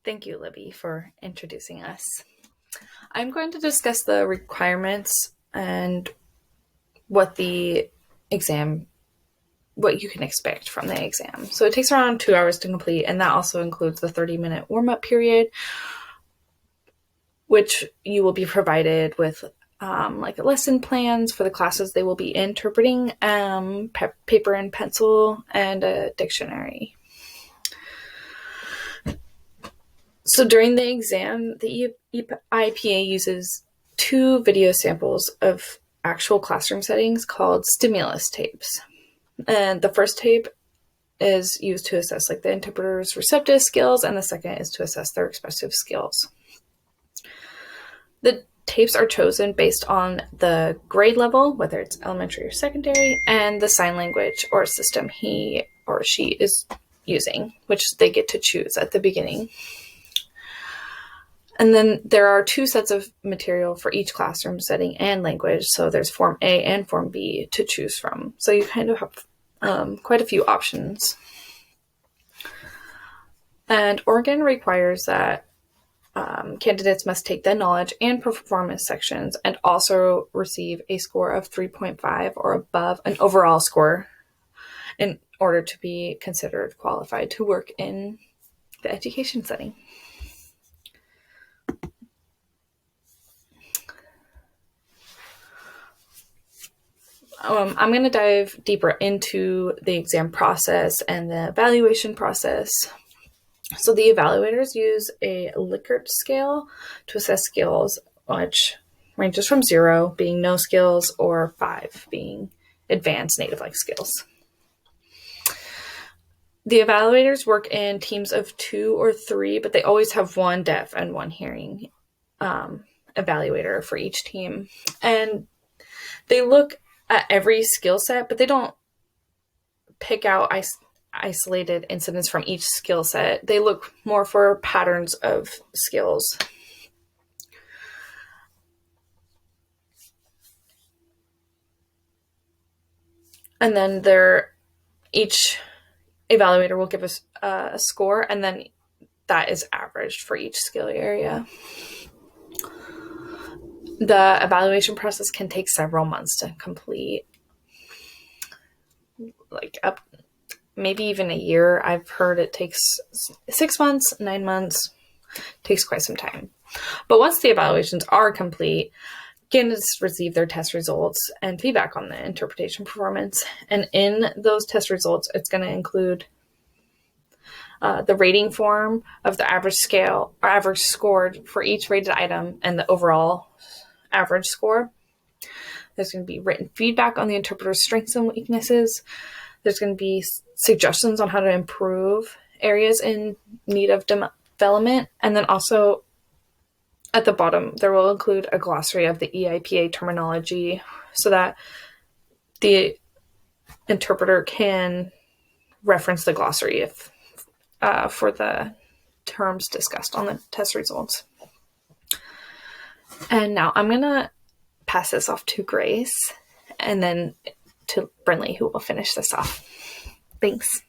Thank you, Libby, for introducing us. I'm going to discuss the requirements and what the exam, what you can expect from the exam. So it takes around 2 hours to complete, and that also includes the 30-minute warm-up period, which you will be provided with like lesson plans for the classes they will be interpreting, paper and pencil, and a dictionary. So during the exam, the IPA uses 2 video samples of actual classroom settings called stimulus tapes. And the first tape is used to assess like the interpreter's receptive skills, and the second is to assess their expressive skills. The tapes are chosen based on the grade level, whether it's elementary or secondary, and the sign language or system he or she is using, which they get to choose at the beginning. And then there are 2 sets of material for each classroom setting and language. So there's Form A and Form B to choose from. So you kind of have quite a few options. And Oregon requires that candidates must take the knowledge and performance sections and also receive a score of 3.5 or above an overall score in order to be considered qualified to work in the education setting. I'm going to dive deeper into the exam process and the evaluation process. So the evaluators use a Likert scale to assess skills, which ranges from 0 being no skills or 5 being advanced native-like skills. The evaluators work in teams of 2 or 3, but they always have 1 deaf and 1 hearing evaluator for each team. And they look at every skill set, but they don't pick out isolated incidents from each skill set. They look more for patterns of skills. And then each evaluator will give us a score, and then that is averaged for each skill area. The evaluation process can take several months to complete, like up maybe even a year. I've heard it takes 6 months, 9 months, takes quite some time. But once the evaluations are complete, candidates receive their test results and feedback on the interpretation performance. And in those test results, it's going to include the rating form of the average scale or average scored for each rated item and the overall average score. There's going to be written feedback on the interpreter's strengths and weaknesses. There's going to be suggestions on how to improve areas in need of development. And then also at the bottom, there will include a glossary of the EIPA terminology so that the interpreter can reference the glossary for the terms discussed on the test results. And now I'm going to pass this off to Grace and then to Brinley, who will finish this off. Thanks.